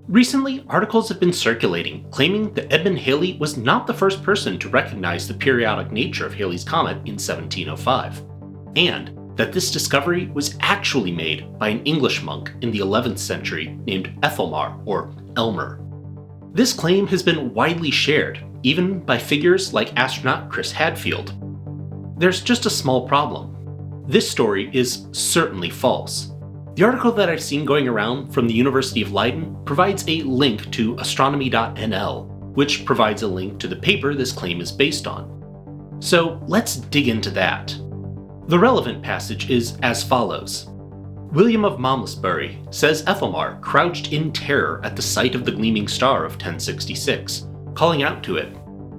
Recently, articles have been circulating claiming that Edmund Halley was not the first person to recognize the periodic nature of Halley's Comet in 1705, and that this discovery was actually made by an English monk in the 11th century named Ethelmar, or Elmer. This claim has been widely shared, even by figures like astronaut Chris Hadfield. There's just a small problem. This story is certainly false. The article that I've seen going around from the University of Leiden provides a link to astronomy.nl, which provides a link to the paper this claim is based on. So let's dig into that. The relevant passage is as follows. William of Malmesbury says Ethelmar crouched in terror at the sight of the gleaming star of 1066, calling out to it,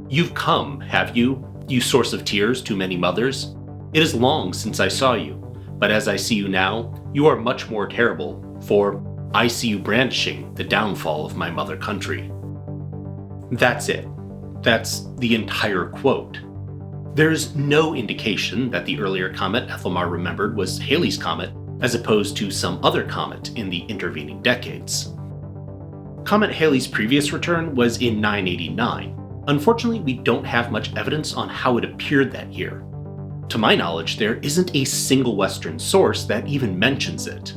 "You've come, have you, you source of tears to many mothers? It is long since I saw you, but as I see you now, you are much more terrible, for I see you brandishing the downfall of my mother country." That's it. That's the entire quote. There's no indication that the earlier comet Ethelmar remembered was Halley's Comet, as opposed to some other comet in the intervening decades. Comet Halley's previous return was in 989. Unfortunately, we don't have much evidence on how it appeared that year. To my knowledge, there isn't a single Western source that even mentions it.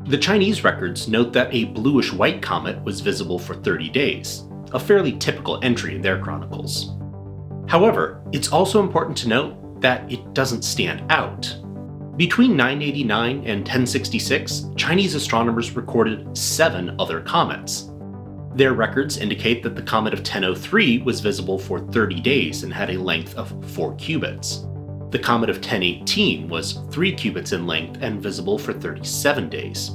The Chinese records note that a bluish-white comet was visible for 30 days, a fairly typical entry in their chronicles. However, it's also important to note that it doesn't stand out. Between 989 and 1066, Chinese astronomers recorded 7 other comets. Their records indicate that the comet of 1003 was visible for 30 days and had a length of 4 cubits. The comet of 1018 was 3 cubits in length and visible for 37 days.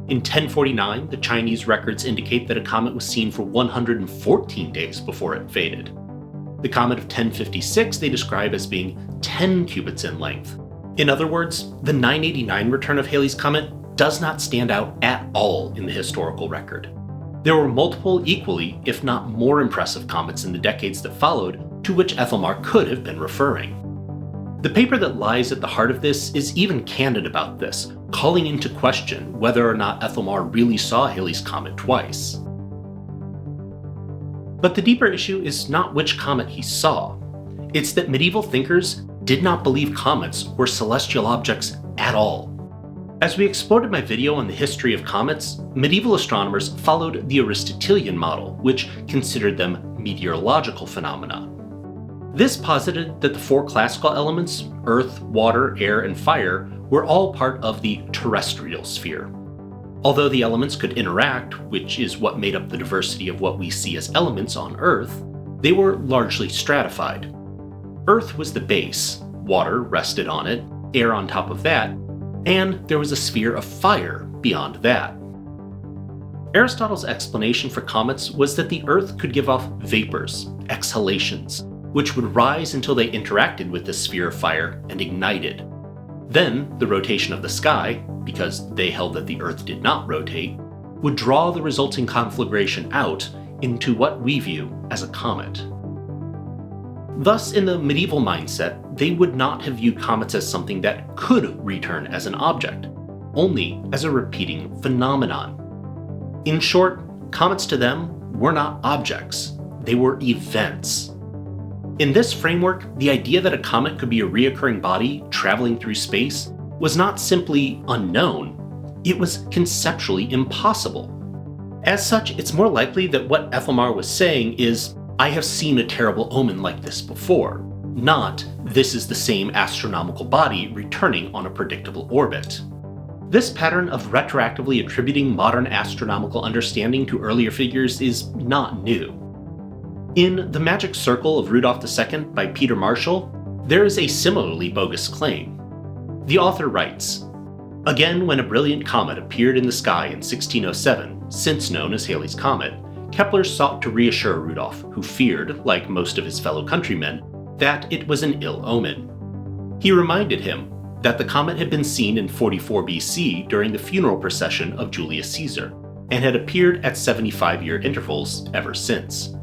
In 1049, the Chinese records indicate that a comet was seen for 114 days before it faded. The comet of 1056 they describe as being 10 cubits in length. In other words, the 989 return of Halley's Comet does not stand out at all in the historical record. There were multiple equally, if not more impressive comets in the decades that followed, to which Ethelmar could have been referring. The paper that lies at the heart of this is even candid about this, calling into question whether or not Ethelmar really saw Halley's Comet twice. But the deeper issue is not which comet he saw. It's that medieval thinkers did not believe comets were celestial objects at all. As we explored in my video on the history of comets, medieval astronomers followed the Aristotelian model, which considered them meteorological phenomena. This posited that the 4 classical elements, earth, water, air, and fire, were all part of the terrestrial sphere. Although the elements could interact, which is what made up the diversity of what we see as elements on Earth, they were largely stratified. Earth was the base, water rested on it, air on top of that, and there was a sphere of fire beyond that. Aristotle's explanation for comets was that the Earth could give off vapors, exhalations, which would rise until they interacted with the sphere of fire and ignited. Then, the rotation of the sky, because they held that the Earth did not rotate, would draw the resulting conflagration out into what we view as a comet. Thus, in the medieval mindset, they would not have viewed comets as something that could return as an object, only as a repeating phenomenon. In short, comets to them were not objects, they were events. In this framework, the idea that a comet could be a reoccurring body traveling through space was not simply unknown, it was conceptually impossible. As such, it's more likely that what Ethelmar was saying is, "I have seen a terrible omen like this before," not, "This is the same astronomical body returning on a predictable orbit." This pattern of retroactively attributing modern astronomical understanding to earlier figures is not new. In The Magic Circle of Rudolph II by Peter Marshall, there is a similarly bogus claim. The author writes, "Again, when a brilliant comet appeared in the sky in 1607, since known as Halley's Comet, Kepler sought to reassure Rudolph, who feared, like most of his fellow countrymen, that it was an ill omen. He reminded him that the comet had been seen in 44 BC during the funeral procession of Julius Caesar, and had appeared at 75-year intervals ever since."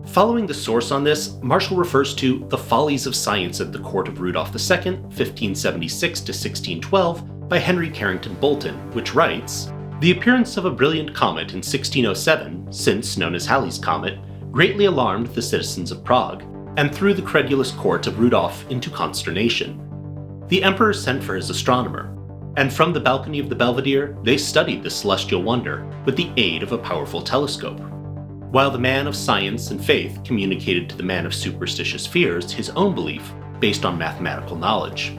Following the source on this, Marshall refers to The Follies of Science at the Court of Rudolph II, 1576 to 1612, by Henry Carrington Bolton, which writes, The appearance of a brilliant comet in 1607, since known as Halley's Comet, greatly alarmed the citizens of Prague, and threw the credulous court of Rudolf into consternation. The emperor sent for his astronomer, and from the balcony of the Belvedere, they studied the celestial wonder with the aid of a powerful telescope. While the man of science and faith communicated to the man of superstitious fears his own belief based on mathematical knowledge.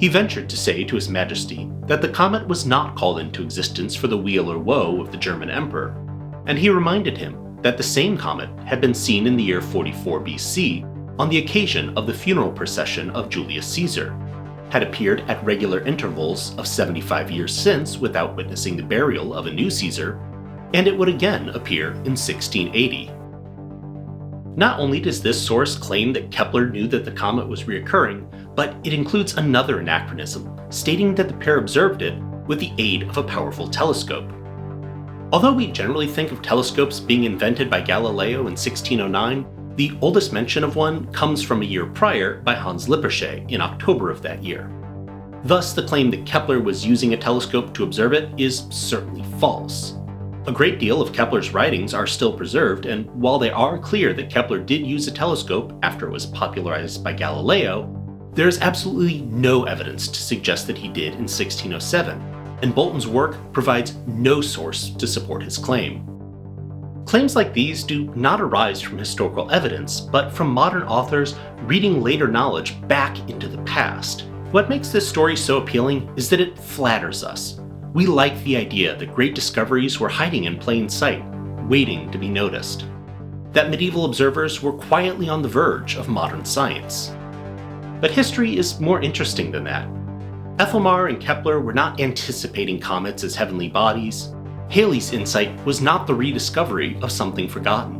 He ventured to say to His Majesty that the comet was not called into existence for the weal or woe of the German emperor, and he reminded him that the same comet had been seen in the year 44 BC on the occasion of the funeral procession of Julius Caesar, had appeared at regular intervals of 75 years since without witnessing the burial of a new Caesar, and it would again appear in 1680. Not only does this source claim that Kepler knew that the comet was reoccurring, but it includes another anachronism, stating that the pair observed it with the aid of a powerful telescope. Although we generally think of telescopes being invented by Galileo in 1609, the oldest mention of one comes from a year prior by Hans Lippershey in October of that year. Thus, the claim that Kepler was using a telescope to observe it is certainly false. A great deal of Kepler's writings are still preserved, and while they are clear that Kepler did use a telescope after it was popularized by Galileo, there is absolutely no evidence to suggest that he did in 1607, and Bolton's work provides no source to support his claim. Claims like these do not arise from historical evidence, but from modern authors reading later knowledge back into the past. What makes this story so appealing is that it flatters us. We like the idea that great discoveries were hiding in plain sight, waiting to be noticed. That medieval observers were quietly on the verge of modern science. But history is more interesting than that. Ethelmar and Kepler were not anticipating comets as heavenly bodies. Halley's insight was not the rediscovery of something forgotten.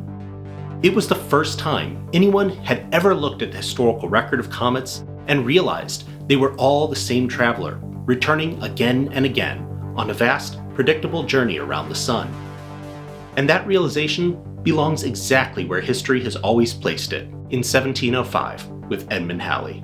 It was the first time anyone had ever looked at the historical record of comets and realized they were all the same traveler, returning again and again on a vast, predictable journey around the sun. And that realization belongs exactly where history has always placed it, in 1705 with Edmund Halley.